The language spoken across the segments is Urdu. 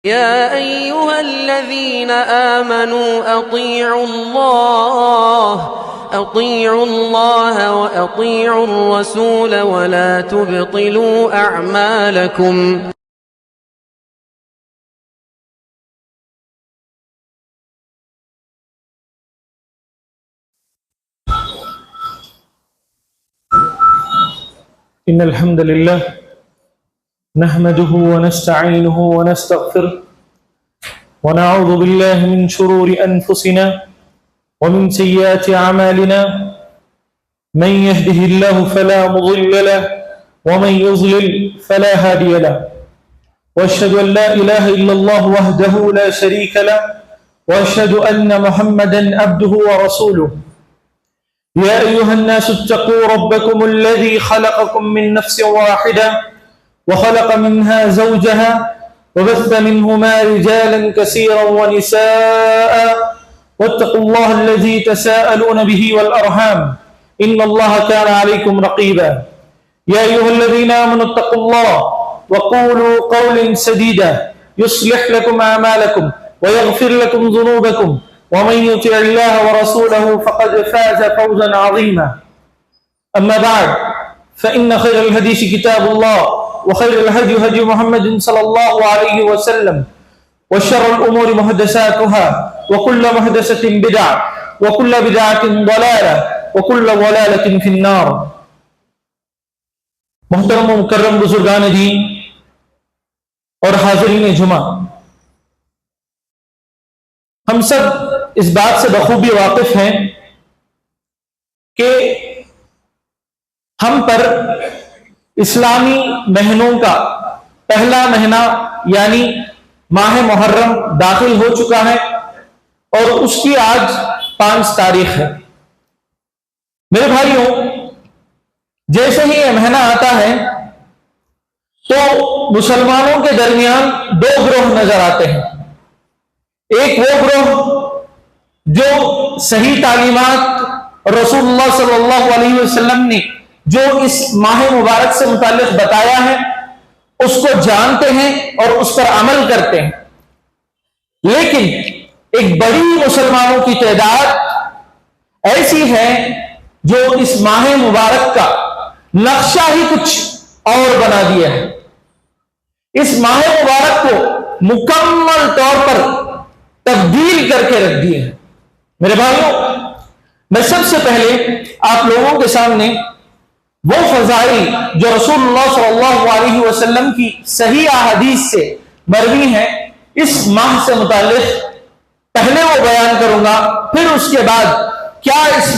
يا أيها الذين آمنوا أطيعوا الله وأطيعوا الرسول ولا تبطلوا أعمالكم. إن الحمد لله نحمده ونستعينه ونستغفره ونعوذ بالله من شرور أنفسنا ومن سيئات أعمالنا من يهده الله فلا مضل له ومن يضلل فلا هادي له وأشهد أن لا إله إلا الله وحده لا شريك له وأشهد أن محمدا عبده ورسوله. يا أيها الناس اتقوا ربكم الذي خلقكم من نفس واحدة وخلق منها زوجها وبث منهما رجالا كثيرا ونساء واتقوا الله الذي تساءلون به والأرحام إن الله كان عليكم رقيبا. يا أيها الذين آمنوا اتقوا الله وقولوا قولا سديدا يصلح لكم أعمالكم ويغفر لكم ذنوبكم ومن يطع الله ورسوله فقد فاز فوزا عظيما. أما بعد فإن خير الحديث كتاب الله وخير الهدي هدي محمد صلى الله عليه وسلم وشر الأمور محدثاتها وكل محدثة بدعة وكل بدعة ضلالة وكل ضلالة في النار. محترم و مکرم بزرگان دین اور حاضرین جمعہ، ہم سب اس بات سے بخوبی واقف ہیں کہ ہم پر اسلامی مہینوں کا پہلا مہینہ یعنی ماہ محرم داخل ہو چکا ہے اور اس کی آج 5 تاریخ ہے. میرے بھائیوں، جیسے ہی یہ مہینہ آتا ہے تو مسلمانوں کے درمیان 2 گروہ نظر آتے ہیں. ایک وہ گروہ جو صحیح تعلیمات رسول اللہ صلی اللہ علیہ وسلم نے جو اس ماہ مبارک سے متعلق بتایا ہے اس کو جانتے ہیں اور اس پر عمل کرتے ہیں، لیکن ایک بڑی مسلمانوں کی تعداد ایسی ہے جو اس ماہ مبارک کا نقشہ ہی کچھ اور بنا دیا ہے. اس ماہ مبارک کو مکمل طور پر تبدیل کر کے رکھ دیے ہیں. میرے بھائیوں، میں سب سے پہلے آپ لوگوں کے سامنے وہ فضائل جو رسول اللہ صلی اللہ علیہ وسلم کی صحیح احادیث سے مروی ہیں اس ماہ سے متعلق پہلے وہ بیان کروں گا، پھر اس کے بعد کیا اس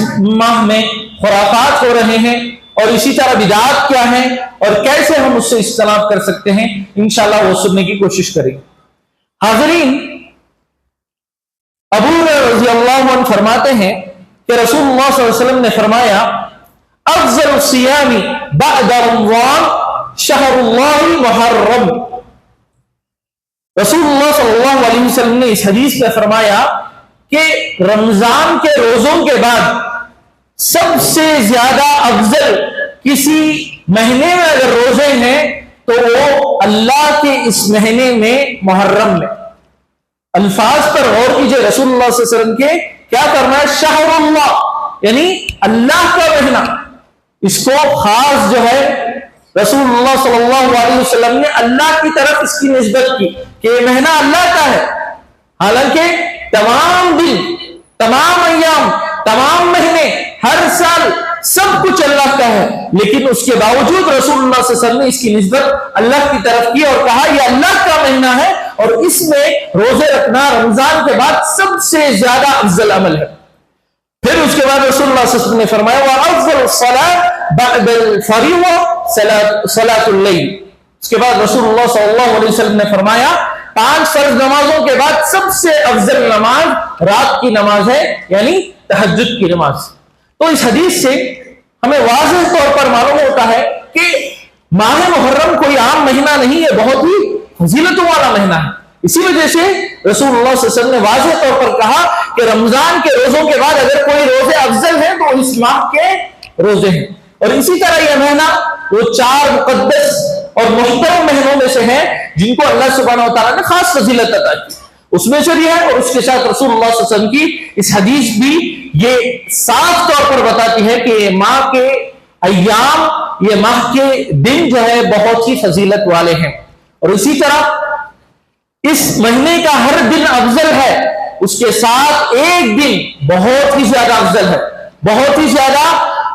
ماہ میں خرافات ہو رہے ہیں اور اسی طرح بدعات کیا ہیں اور کیسے ہم اس سے اجتناب کر سکتے ہیں، انشاءاللہ وہ سننے کی کوشش کریں. حاضرین، ابو ہریرہ رضی اللہ عنہ فرماتے ہیں کہ رسول اللہ صلی اللہ علیہ وسلم نے فرمایا افضل الصیام بعد رمضان شہر اللہ محرم. رسول اللہ صلی اللہ علیہ وسلم نے اس حدیث میں فرمایا کہ رمضان کے روزوں کے بعد سب سے زیادہ افضل کسی مہینے میں اگر روزے ہیں تو وہ اللہ کے اس مہینے میں محرم میں. الفاظ پر غور کیجئے، رسول اللہ صلی اللہ علیہ وسلم کے کیا کرنا ہے؟ شہر اللہ یعنی اللہ کا مہینہ. اس کو خاص جو ہے رسول اللہ صلی اللہ علیہ وسلم نے اللہ کی طرف اس کی نسبت کی کہ یہ مہینہ اللہ کا ہے، حالانکہ تمام دن، تمام ایام، تمام مہینے، ہر سال سب کچھ اللہ کا ہے، لیکن اس کے باوجود رسول اللہ صلی اللہ علیہ وسلم نے اس کی نسبت اللہ کی طرف کی اور کہا یہ اللہ کا مہینہ ہے اور اس میں روزے رکھنا رمضان کے بعد سب سے زیادہ افضل عمل ہے. پھر اس کے بعد رسول اللہ صلی اللہ علیہ وسلم نے فرمایا وَأَفْضَلُ الصَّلَاةِ بَعْدَ الْفَرِيضَةِ صَلَاةُ اللَّيْلِ. اس کے بعد رسول اللہ صلی اللہ علیہ وسلم نے فرمایا 5 فرض نمازوں کے بعد سب سے افضل نماز رات کی نماز ہے، یعنی تہجد کی نماز. تو اس حدیث سے ہمیں واضح طور پر معلوم ہوتا ہے کہ ماہ محرم کوئی عام مہینہ نہیں ہے، بہت ہی فضیلتوں والا مہینہ ہے. اسی وجہ سے رسول اللہ صلی اللہ علیہ وسلم نے واضح طور پر کہا کہ رمضان کے روزوں کے بعد اگر کوئی روزے افضل ہیں تو اس ماہ کے روزے ہیں. اور اسی طرح یہ مہینہ وہ 4 مقدس اور محترم مہینوں میں سے ہیں جن کو اللہ سبحانہ و تعالیٰ نے خاص فضیلت عطا کی، اس میں سے بھی ہے۔ اور اس کے ساتھ رسول اللہ صلی اللہ علیہ وسلم کی اس حدیث بھی یہ صاف طور پر بتاتی ہے کہ یہ ماہ کے ایام، یہ ماہ کے دن جو ہے بہت ہی فضیلت والے ہیں۔ اور اسی طرح اس مہینے کا ہر دن افضل ہے، اس کے ساتھ ایک دن بہت ہی زیادہ افضل ہے، بہت ہی زیادہ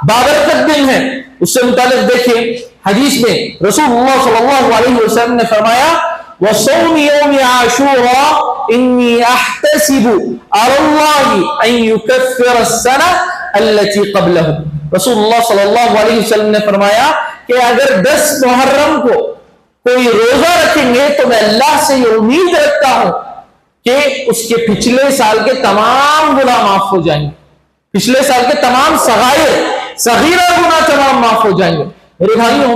بابرکت دن ہے۔ اس سے متعلق دیکھیں حدیث میں رسول اللہ صلی اللہ علیہ وسلم نے فرمایا وَصَوْمِ يَوْمِ عَاشُورَا إِنِّي أَحْتَسِبُ عَلَى اللَّهِ أَن يُكَفِّرَ السَّنَةَ الَّتِي قَبْلَهُ۔ رسول اللہ صلی اللہ علیہ وسلم نے فرمایا کہ اگر 10 محرم کو کوئی روزہ رکھیں گے تو میں اللہ سے یہ امید رکھتا ہوں کہ اس کے پچھلے سال کے تمام گناہ معاف ہو جائیں گے، پچھلے سال کے تمام صغیرہ گناہ تمام معاف ہو جائیں گے۔ میرے بھائیوں،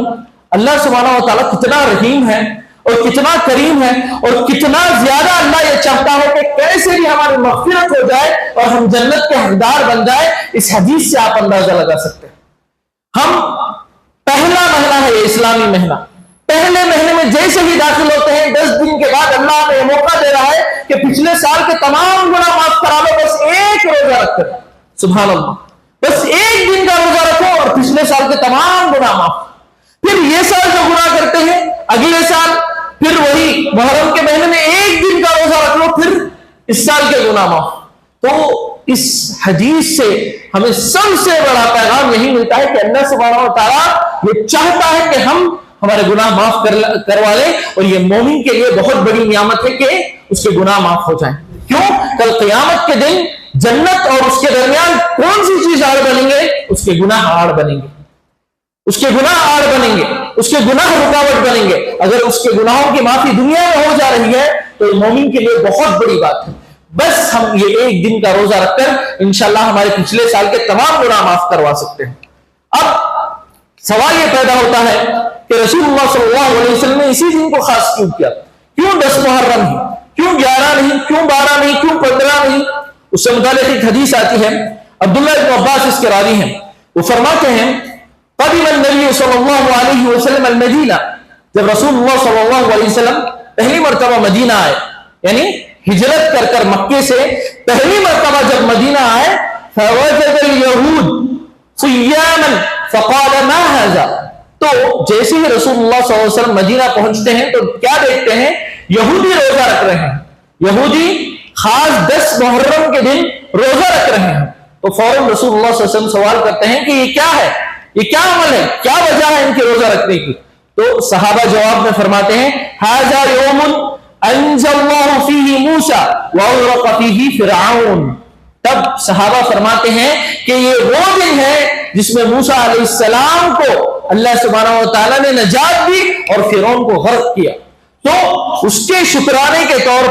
اللہ سبحانہ و تعالیٰ کتنا رحیم ہے اور کتنا کریم ہے، اور کتنا زیادہ اللہ یہ چاہتا ہے کہ کیسے بھی ہماری مغفرت ہو جائے اور ہم جنت کے حقدار بن جائے۔ اس حدیث سے آپ اندازہ لگا سکتے ہیں۔ ہم پہلا مہینہ ہے یہ اسلامی مہینہ، پہلے مہینے میں جیسے ہی داخل ہوتے ہیں 10 دن کے بعد اللہ ہمیں یہ موقع دے رہا ہے کہ پچھلے سال کے تمام گناہ معاف کرا لو، بس ایک روزہ رکھ کر۔ سبحان اللہ، بس ایک دن کا روزہ رکھو اور پچھلے سال کے تمام گناہ معاف۔ پھر یہ سال جو گناہ کرتے ہیں اگلے سال پھر وہی محرم کے مہینے میں ایک دن کا روزہ رکھ لو، پھر اس سال کے گناہ معاف۔ تو اس حدیث سے ہمیں سب سے بڑا پیغام یہی ملتا ہے کہ اللہ سبحانہ و تعالیٰ یہ چاہتا ہے کہ ہم ہمارے گناہ معاف کروا لیں، اور یہ مومن کے لیے بہت بڑی نعمت ہے کہ اس کے گناہ معاف ہو جائیں۔ کیوں؟ کل قیامت کے دن جنت اور اس کے درمیان کون سی چیز آڑ بنیں گے؟ اس کے گناہ آڑ بنیں گے، اس کے گناہ آڑ بنیں گے، اس کے گناہ رکاوٹ بنیں گے۔ اگر اس کے گناہوں کی معافی دنیا میں ہو جا رہی ہے تو مومن کے لیے بہت بڑی بات ہے۔ بس ہم یہ ایک دن کا روزہ رکھ کر انشاءاللہ ہمارے پچھلے سال کے تمام گناہ معاف کروا سکتے ہیں۔ اب سوال یہ پیدا ہوتا ہے کہ رسول اللہ صلی اللہ علیہ وسلم نے اسی دن کو خاص کیوں کیا؟ کیوں 10 محرم ہی؟ کیوں 11 نہیں؟ کیوں 12 نہیں؟ کیوں 15 نہیں؟ اس سے متعلق ایک حدیث آتی ہے، عبداللہ بن عباس اس کے راوی ہیں، وہ فرماتے ہیں قدم النبی صلی اللہ علیہ وسلم المدینہ، جب رسول اللہ صلی اللہ علیہ وسلم پہلی مرتبہ مدینہ آئے، یعنی ہجرت کر کر مکے سے پہلی مرتبہ جب مدینہ آئے، فوجد اليہود صیاما فقال ما هذا، تو جیسے ہی رسول اللہ صلی اللہ علیہ وسلم مدینہ پہنچتے ہیں تو کیا دیکھتے ہیں؟ یہودی روزہ رکھ رہے ہیں، یہودی خاص 10 محرم کے دن روزہ رکھ رہے ہیں۔ تو فوراً رسول اللہ صلی اللہ علیہ وسلم سوال کرتے ہیں کہ یہ کیا ہے، یہ کیا عمل ہے، کیا وجہ ہے ان کے روزہ رکھنے کی؟ تو صحابہ جواب میں فرماتے ہیں ھذا یوم انجى اللہ فیہ موسیٰ واغرق فیہ فرعون۔ تب صحابہ فرماتے ہیں کہ یہ وہ دن ہے جس میں موسیٰ علیہ السلام کو اللہ سبحانہ و تعالیٰ نے نجات دی اور فرعون کو غرق کیا۔ تو اس کے شکرانے کے طور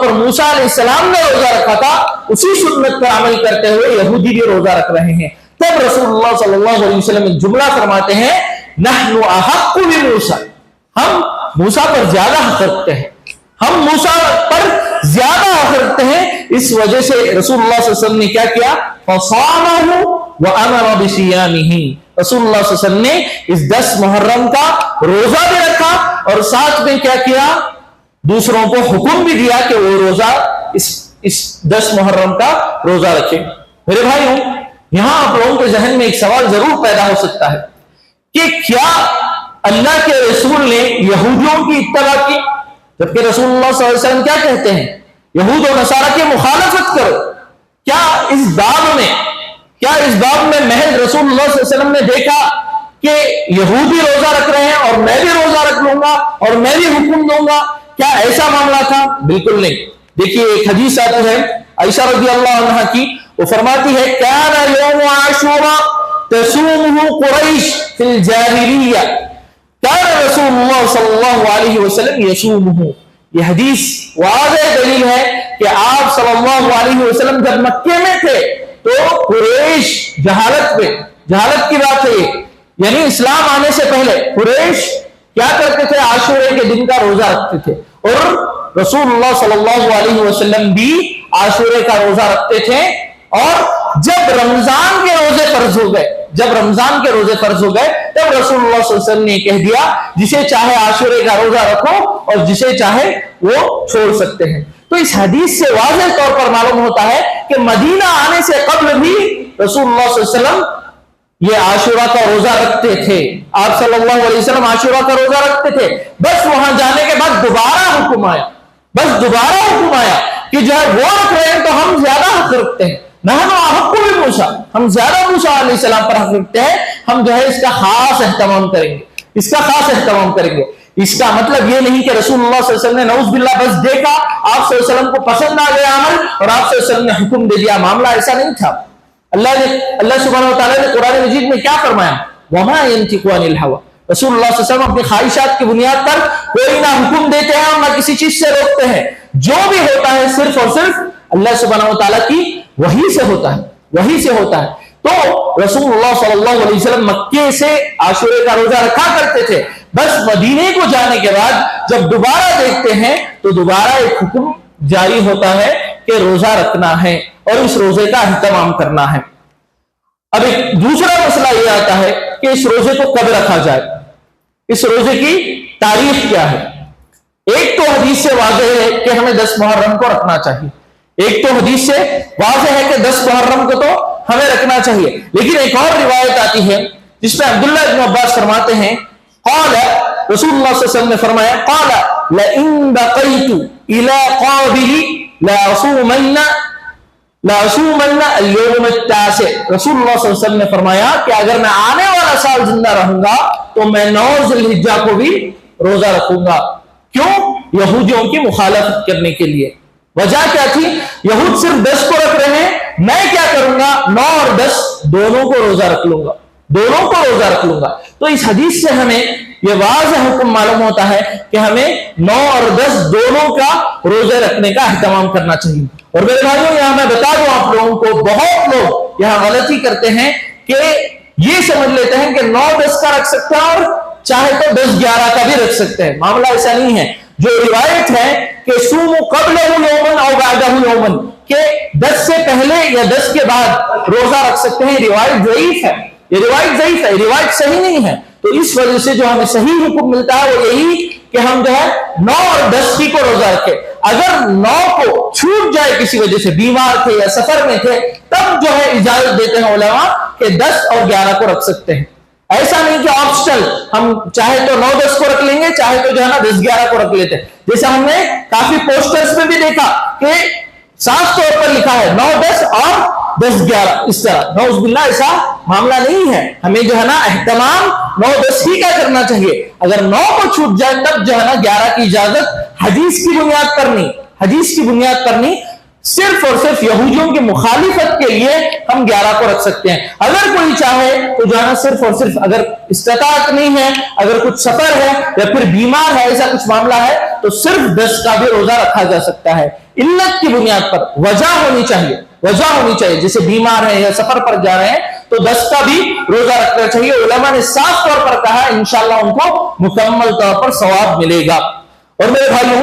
پر موسیٰ علیہ السلام نے روزہ رکھا تھا، اسی سنت پر عمل کرتے ہوئے یہودی بھی روزہ رکھ رہے ہیں۔ تب رسول اللہ صلی اللہ علیہ وسلم جملہ فرماتے ہیں نحن احق بموسیٰ، ہم موسیٰ پر زیادہ حق رکھتے ہیں، ہم موسیٰ پر زیادہ حق رکھتے ہیں۔ اس وجہ سے رسول اللہ صلی اللہ علیہ وسلم نے کیا کیا؟ فصامہ وامر بصیامہ، رسول اللہ صلی اللہ علیہ وسلم نے اس 10 محرم کا روزہ بھی رکھا اور ساتھ میں کیا کیا؟ دوسروں کو حکم بھی دیا کہ وہ روزہ اس 10 محرم کا روزہ رکھے۔ میرے بھائیوں، یہاں آپ لوگوں کے ذہن میں ایک سوال ضرور پیدا ہو سکتا ہے کہ کیا اللہ کے رسول نے یہودیوں کی اتباع کی؟ جبکہ رسول اللہ صلی اللہ علیہ وسلم کیا کہتے ہیں؟ یہود و نصارہ کی مخالفت کرو۔ کیا اس باب میں محض رسول اللہ صلی اللہ علیہ وسلم نے دیکھا کہ یہودی روزہ رکھ رہے ہیں اور میں بھی روزہ رکھ لوں گا اور میں بھی حکم دوں گا؟ کیا ایسا معاملہ تھا؟ بالکل نہیں۔ دیکھیے ایک حدیث آتی ہے عائشہ رضی اللہ عنہا کی، وہ فرماتی ہے کان یوم عاشوراء تصومه قریش فی الجاہلیہ، کان رسول اللہ صلی اللہ علیہ وسلم یصومه۔ یہ حدیث واضح دلیل ہے کہ آپ صلی اللہ علیہ وسلم جب مکے میں تھے تو قریش جہالت کی بات ہے، یعنی اسلام آنے سے پہلے قریش کیا کرتے تھے؟ عاشورے کے دن کا روزہ رکھتے تھے، اور رسول اللہ صلی اللہ علیہ وسلم بھی عاشورے کا روزہ رکھتے تھے۔ اور جب رمضان کے روزے فرض ہو گئے جب رمضان کے روزے فرض ہو گئے تب رسول اللہ صلی اللہ علیہ وسلم نے کہہ دیا جسے چاہے عاشورے کا روزہ رکھو اور جسے چاہے وہ چھوڑ سکتے ہیں۔ تو اس حدیث سے واضح طور پر معلوم ہوتا ہے کہ مدینہ آنے سے قبل بھی رسول اللہ صلی اللہ علیہ وسلم یہ عاشورہ کا روزہ رکھتے تھے۔ آپ صلی اللہ علیہ وسلم عاشورہ کا روزہ رکھتے تھے، بس وہاں جانے کے بعد دوبارہ حکم آیا کہ جو ہے وہ رکھ رہے ہیں تو ہم زیادہ حق رکھتے ہیں، نحن احق بموسیٰ، ہم زیادہ موسیٰ علیہ السلام پر حق رکھتے ہیں، ہم جو ہے اس کا خاص اہتمام کریں گے۔ اس کا مطلب یہ نہیں کہ رسول اللہ صلی اللہ علیہ وسلم نے نعوذ باللہ بس دیکھا، آپ صلی اللہ علیہ وسلم کو پسند آ گیا عمل اور آپ صلی اللہ علیہ وسلم نے حکم دے دیا، معاملہ ایسا نہیں تھا۔ اللہ سبحانہ وتعالیٰ نے قرآن مجید میں کیا فرمایا؟ وَمَا يَنْطِقُ عَنِ الْهَوَىٰ، رسول اللہ صلی اللہ علیہ وسلم اپنی خواہشات کی بنیاد پر کوئی نہ حکم دیتے ہیں اور نہ کسی چیز سے روکتے ہیں، جو بھی ہوتا ہے صرف اور صرف اللہ سبحانہ وتعالیٰ کی وحی سے ہوتا ہے۔ تو رسول اللہ صلی اللہ علیہ وسلم مکے سے عاشورے کا روزہ رکھا کرتے تھے، بس مدینے کو جانے کے بعد جب دوبارہ دیکھتے ہیں تو دوبارہ ایک حکم جاری ہوتا ہے کہ روزہ رکھنا ہے اور اس روزے کا اہتمام کرنا ہے۔ اب ایک دوسرا مسئلہ یہ آتا ہے کہ اس روزے کو کب رکھا جائے، اس روزے کی تاریخ کیا ہے۔ ایک تو حدیث سے واضح ہے کہ ہمیں 10 محرم کو رکھنا چاہیے، ایک تو حدیث سے واضح ہے کہ 10 محرم کو تو ہمیں رکھنا چاہیے، لیکن ایک اور روایت آتی ہے جس میں عبداللہ بن عباس فرماتے ہیں قال رسول اللہ صلی اللہ علیہ وسلم نے فرمایا قال لئن بقيت الى قابل لأصومن اليوم التاسع، رسول اللہ صلی اللہ علیہ وسلم نے فرمایا کہ اگر میں آنے والا سال زندہ رہوں گا تو میں 9 ذی الحجہ کو بھی روزہ رکھوں گا۔ کیوں؟ یہودیوں کی مخالفت کرنے کے لیے۔ وجہ کیا تھی؟ یہود صرف 10 کو رکھ رہے ہیں، میں کیا کروں گا 9 اور 10 دونوں کو روزہ رکھ لوں گا۔ تو اس حدیث سے ہمیں یہ واضح حکم معلوم ہوتا ہے کہ ہمیں 9 اور 10 دونوں کا روزے رکھنے کا اہتمام کرنا چاہیے۔ اور میرے بھائیوں یہاں میں بتا دوں آپ لوگوں کو، بہت لوگ یہاں غلطی کرتے ہیں کہ یہ سمجھ لیتے ہیں کہ 9-10 کا رکھ سکتے ہیں اور چاہے تو 10-11 کا بھی رکھ سکتے ہیں۔ معاملہ ایسا نہیں ہے۔ جو روایت ہے کہ سوموا قبلہ یومن او بعدہ یومن، کہ 10 سے پہلے یا 10 کے بعد روزہ رکھ سکتے ہیں، روایت ضعیف ہے، روایت صحیح نہیں ہے۔ تو اس وجہ سے جو ہمیں صحیح حکم ملتا ہے وہ یہی کہ ہم جو ہے 9 اور 10 کی کو روزہ رکھیں۔ اگر 9 کو چھوٹ جائے کسی وجہ سے، بیمار تھے یا سفر میں تھے، تب جو ہے اجازت دیتے ہیں علماء کہ 10 اور 11 کو رکھ سکتے ہیں۔ ایسا نہیں کہ آپشنل ہم چاہے تو 9-10 کو رکھ لیں گے، چاہے تو جو ہے نا 10-11 کو رکھ لیتے ہیں۔ جیسے ہم نے کافی پوسٹرز میں بھی دیکھا کہ صاف طور پر لکھا ہے 9-10 اور 10-11 اس طرح۔ نعوذ باللہ ایسا معاملہ نہیں ہے، ہمیں جو ہے نا اہتمام 9-10 ہی کا کرنا چاہیے۔ اگر 9 کو چھوٹ جائے تب جو ہے نا 11 کی اجازت حدیث کی بنیاد پر نہیں، صرف اور صرف یہودیوں کی مخالفت کے لیے ہم 11 کو رکھ سکتے ہیں۔ اگر کوئی چاہے تو جو ہے نا صرف اور صرف اگر استطاعت نہیں ہے، اگر کچھ سفر ہے یا پھر بیمار ہے، ایسا کچھ معاملہ ہے تو صرف 10 کا بھی روزہ رکھا جا سکتا ہے، علت کی بنیاد پر وجہ ہونی چاہیے، جیسے بیمار ہے یا سفر پر جا رہے ہیں تو 10 کا بھی روزہ رکھنا چاہیے۔ علماء نے صاف طور پر کہا انشاءاللہ ان کو مکمل طور پر ثواب ملے گا۔ اور میرے بھائیوں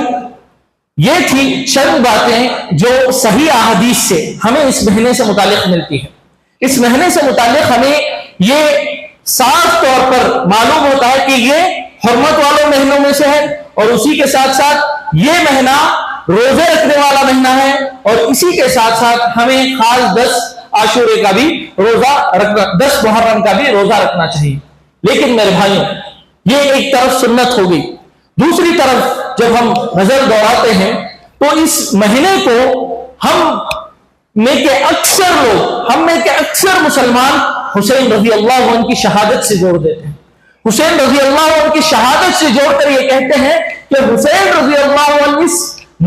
یہ تھی چند باتیں جو صحیح احادیث سے ہمیں اس مہینے سے متعلق ملتی ہے۔ اس مہینے سے متعلق ہمیں یہ صاف طور پر معلوم ہوتا ہے کہ یہ حرمت والوں مہینوں میں سے ہے، اور اسی کے ساتھ ساتھ یہ مہینہ روزے رکھنے والا مہینہ ہے، اور اسی کے ساتھ ساتھ ہمیں خاص 10 عاشورے کا بھی روزہ رکھنا، 10 محرم کا بھی روزہ رکھنا چاہیے۔ لیکن میرے بھائیوں یہ ایک طرف سنت ہو گئی، دوسری طرف جب ہم نظر دوڑاتے ہیں تو اس مہینے کو ہم میں کے اکثر مسلمان حسین رضی اللہ عنہ کی شہادت سے جوڑ دیتے ہیں۔ حسین رضی اللہ عنہ کی شہادت سے جوڑ کر یہ کہتے ہیں کہ حسین رضی اللہ عنہ اس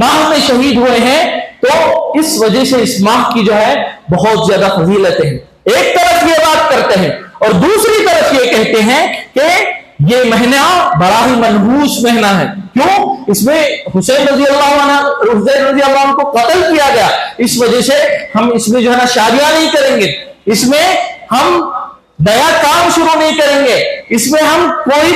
ماہ میں شہید ہوئے ہیں، تو اس وجہ سے اس ماہ کی جو ہے بہت زیادہ فضیلتیں ہیں۔ ایک طرف یہ بات کرتے ہیں اور دوسری طرف یہ کہتے ہیں کہ یہ مہینہ بڑا ہی منحوس مہینہ ہے۔ کیوں؟ اس میں حسین رضی اللہ عنہ کو قتل کیا گیا، اس وجہ سے ہم اس میں جو ہے نا شادیاں نہیں کریں گے، اس میں ہم نیا کام شروع نہیں کریں گے، اس میں ہم کوئی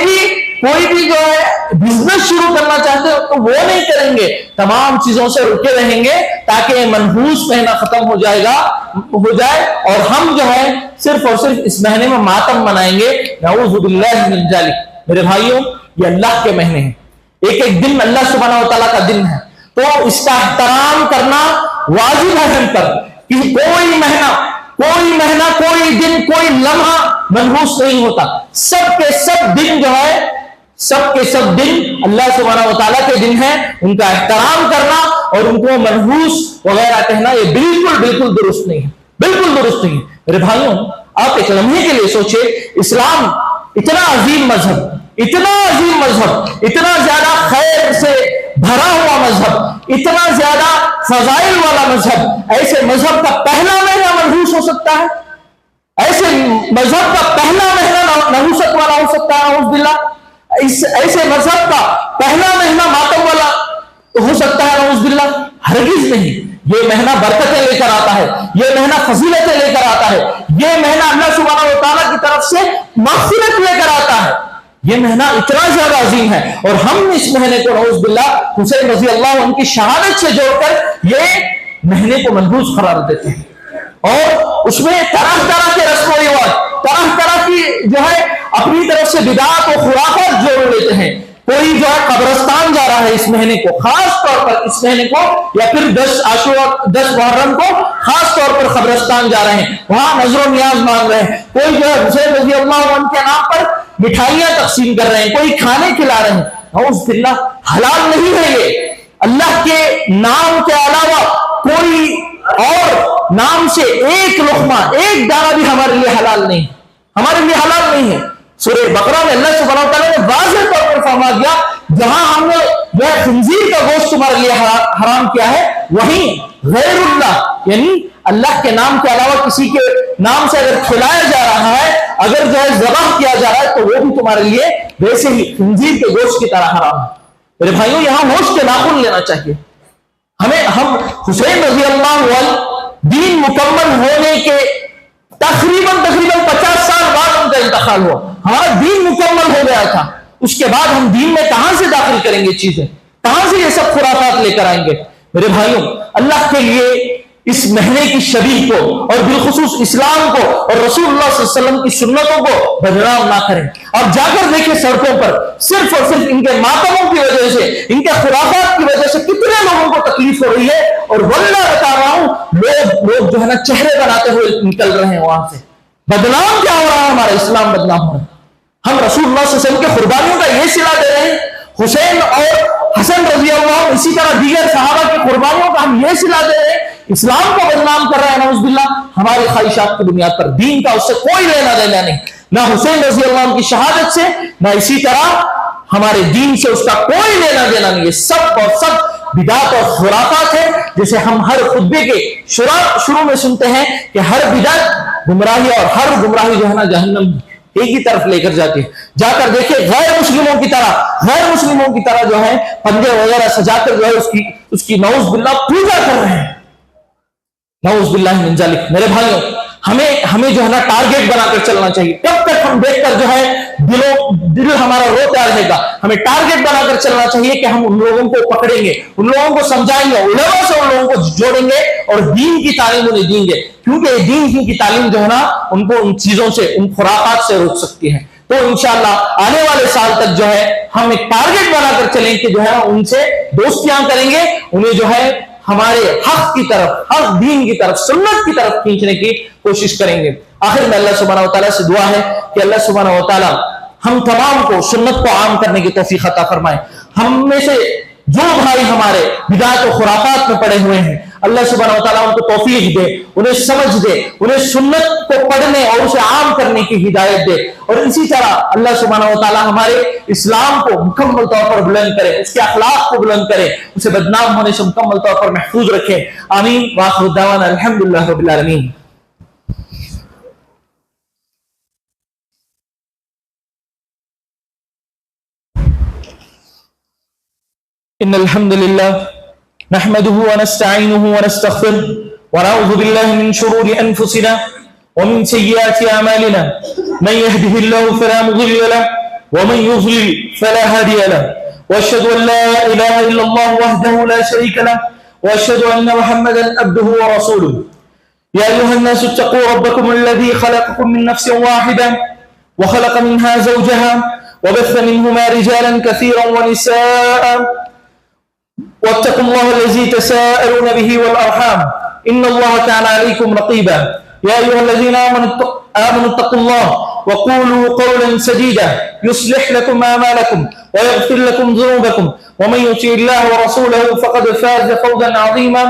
بھی جو ہے بزنس شروع کرنا چاہتے ہیں تو وہ نہیں کریں گے, تمام چیزوں سے رکے رہیں گے تاکہ منحوس مہینہ ختم ہو جائے اور ہم جو ہے صرف اور صرف اس مہینے میں ماتم منائیں گے. نعوذ باللہ من ذالک. میرے بھائیوں, یہ اللہ کے مہینے ہیں, ایک ایک دن اللہ سبحانہ و تعالیٰ کا دن ہے, تو اس کا احترام کرنا واجب ہے ہم پر کہ کوئی مہینہ, کوئی دن, کوئی لمحہ منحوس نہیں ہوتا. سب کے سب دن جو ہے, سب کے سب دن اللہ سبحانہ و تعالیٰ کے دن ہیں. ان کا احترام کرنا اور ان کو منحوس وغیرہ کہنا یہ بالکل درست نہیں ہے, بالکل درست نہیں ہے. میرے بھائیوں, آپ ایک لمحے کے لیے سوچے, اسلام اتنا عظیم مذہب, اتنا زیادہ خیر سے بھرا ہوا مذہب, اتنا زیادہ فضائل والا مذہب, ایسے مذہب کا پہلا مہینہ منحوس ہو سکتا ہے؟ ایسے مذہب کا پہلا مہینہ نحوست والا ہو سکتا ہے؟ نعوذ باللہ. ایسے مذہب کا پہلا مہینہ ماتم والا ہو سکتا ہے؟ نعوذ باللہ. ہرگز نہیں. یہ مہینہ برکتیں لے کر آتا ہے, یہ مہینہ فضیلتیں لے کر آتا ہے, یہ مہینہ اللہ سبحانہ و تعالیٰ کی طرف سے مغفرت لے کر آتا ہے. یہ مہینہ اتنا زیادہ عظیم ہے اور ہم اس مہینے کو نعوذ باللہ حسین رضی اللہ عنہ کی شہادت سے جوڑ کر یہ مہینے کو منحوس قرار دیتے ہیں, اور اس میں طرح کے رسم و رواج, طرح کی جو ہے اپنی طرف سے بدعات و خرافات جوڑ لیتے ہیں. کوئی جو ہے قبرستان جا رہا ہے اس مہینے کو, خاص طور پر اس مہینے کو, یا پھر 10 محرم کو خاص طور پر قبرستان جا رہے ہیں, وہاں نظر و نیاز مانگ رہے ہیں. کوئی جو ہے حسین رضی اللہ عنہ کے نام پر مٹھائیاں تقسیم کر رہے ہیں, کوئی کھانے کھلا رہے ہیں. نعوذ باللہ, حلال نہیں ہے یہ. اللہ کے نام کے علاوہ کوئی اور نام سے ایک لقمہ, ایک دانہ بھی ہمارے لیے حلال نہیں, ہمارے لیے حلال نہیں ہے. سورہ بقرہ میں اللہ سبحانہ و تعالیٰ نے واضح طور پر فرما دیا, جہاں ہم نے جو ہے خنزیر کا گوشت تمہارے لیے حرام کیا ہے, وہیں غیر اللہ یعنی اللہ کے نام کے علاوہ کسی کے نام سے اگر کھلایا جا رہا ہے, اگر جو ہے ذبح کیا جا رہا ہے, تو وہ بھی تمہارے لیے ویسے ہی خنزیر کے گوشت کی طرح حرام ہے. میرے بھائیوں, یہاں ہوش کے ناخن لینا چاہیے ہم حسین رضی اللہ عنہ دین مکمل ہونے کے تقریباً 50 سال بعد ان کا انتقال ہوا. ہمارا دین مکمل ہو گیا تھا, اس کے بعد ہم دین میں کہاں سے داخل کریں گے چیزیں, کہاں سے یہ سب خرافات لے کر آئیں گے؟ میرے بھائیوں, اللہ کے لیے اس مہینے کی شبیہ کو اور بالخصوص اسلام کو اور رسول اللہ صلی اللہ علیہ وسلم کی سنتوں کو بدنام نہ کریں. اب جا کر دیکھیں سڑکوں پر صرف اور صرف ان کے ماتموں کی وجہ سے, ان کے خرافات کی وجہ سے کتنے لوگوں کو تکلیف ہو رہی ہے, اور واللہ بتا رہا ہوں لوگ جو ہے نا چہرے بناتے ہوئے نکل رہے ہیں وہاں سے. بدنام کیا ہو رہا ہے؟ ہمارا اسلام بدنام ہو رہا ہے. ہم رسول اللہ صلی اللہ علیہ وسلم کے قربانیوں کا یہ صلہ دے رہے ہیں, حسین اور حسن رضی اللہ عنہ اسی طرح دیگر صحابہ کی قربانیوں کا ہم یہ صلہ دے رہے ہیں, اسلام کو بدنام کر رہے ہیں. نعوذ باللہ, ہماری خواہشات کی بنیاد پر. دین کا اس سے کوئی لینا دینا نہیں, نہ حسین رضی اللہ عنہ کی شہادت سے, نہ اسی طرح ہمارے دین سے اس کا کوئی لینا دینا نہیں ہے. سب اور سب بدعت اور خرافات ہے, جسے ہم ہر خطبے کے شروع میں سنتے ہیں کہ ہر بدعت گمراہی اور ہر گمراہی جو ہے نا جہنم ایک ہی طرف لے کر جاتے ہیں. جا کر دیکھیں غیر مسلموں کی طرح جو ہے پنجے وغیرہ سجا کر جو ہے اس کی نعوذ باللہ پوجا کر رہے ہیں. نعوذ باللہ من ذالک. میرے بھائیوں, ہمیں جو ہے نا ٹارگیٹ بنا کر چلنا چاہیے. کب تک ہم دیکھ کر جو ہے دل ہمارا روتا رہے گا؟ ہمیں ٹارگیٹ بنا کر چلنا چاہیے کہ ہم ان لوگوں کو پکڑیں گے, ان لوگوں کو سمجھائیں گے, علماء سے ان لوگوں کو جوڑیں گے اور دین کی تعلیم انہیں دیں گے, کیونکہ دین کی تعلیم جو ہے نا ان کو ان چیزوں سے, ان خرافات سے روک سکتی ہے. تو انشاءاللہ آنے والے سال تک جو ہے ہم ایک ٹارگیٹ بنا کر چلیں کہ جو ہے ان سے دوستیاں کریں گے, انہیں جو ہے ہمارے حق کی طرف, حق دین کی طرف, سنت کی طرف کھینچنے کی کوشش کریں گے. آخر میں اللہ سبحانہ و تعالیٰ سے دعا ہے کہ اللہ سبحانہ و تعالیٰ ہم تمام کو سنت کو عام کرنے کی توفیق عطا فرمائے. ہم میں سے جو بھائی ہمارے بدعت و خرافات میں پڑے ہوئے ہیں, اللہ سبحانہ و تعالیٰ ان کو توفیق دے, انہیں سمجھ دے, انہیں سنت کو پڑھنے اور اسے عام کرنے کی ہدایت دے, اور اسی طرح اللہ سبحانہ و تعالیٰ ہمارے اسلام کو مکمل طور پر بلند کرے, اس کے اخلاق کو بلند کرے, اسے بدنام ہونے سے مکمل طور پر محفوظ رکھے. آمین. وآخر دعوانا الحمدللہ رب العالمین. ان الحمد لله نحمده ونستعينه ونستغفره ونعوذ بالله من شرور انفسنا ومن سيئات اعمالنا, من يهده الله فلا مضل له ومن يضلل فلا هادي له, وأشهد أن لا إله إلا الله وحده لا شريك له وأشهد أن محمدا عبده ورسوله. يا أيها الناس اتقوا ربكم الذي خلقكم من نفس واحدة وخلق منها زوجها وبث منهما رجالا كثيرا ونساء واتقوا الله الذي تساءلون به والأرحام إن الله كان عليكم رقيبا. يا أيها الذين آمنوا اتقوا الله وقولوا قولا سديدا يصلح لكم أعمالكم ويغفر لكم ذنوبكم ومن يطع الله ورسوله فقد فاز فوزا عظيما.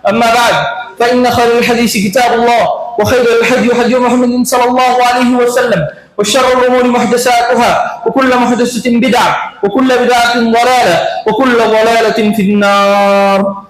أما بعد فإن خير الحديث كتاب الله وخير الهدي هدي محمد صلى الله عليه وسلم وشر الأمور محدثاتها وكل محدثة بدعة وكل بدعة ضلالة وكل ضلالة في النار.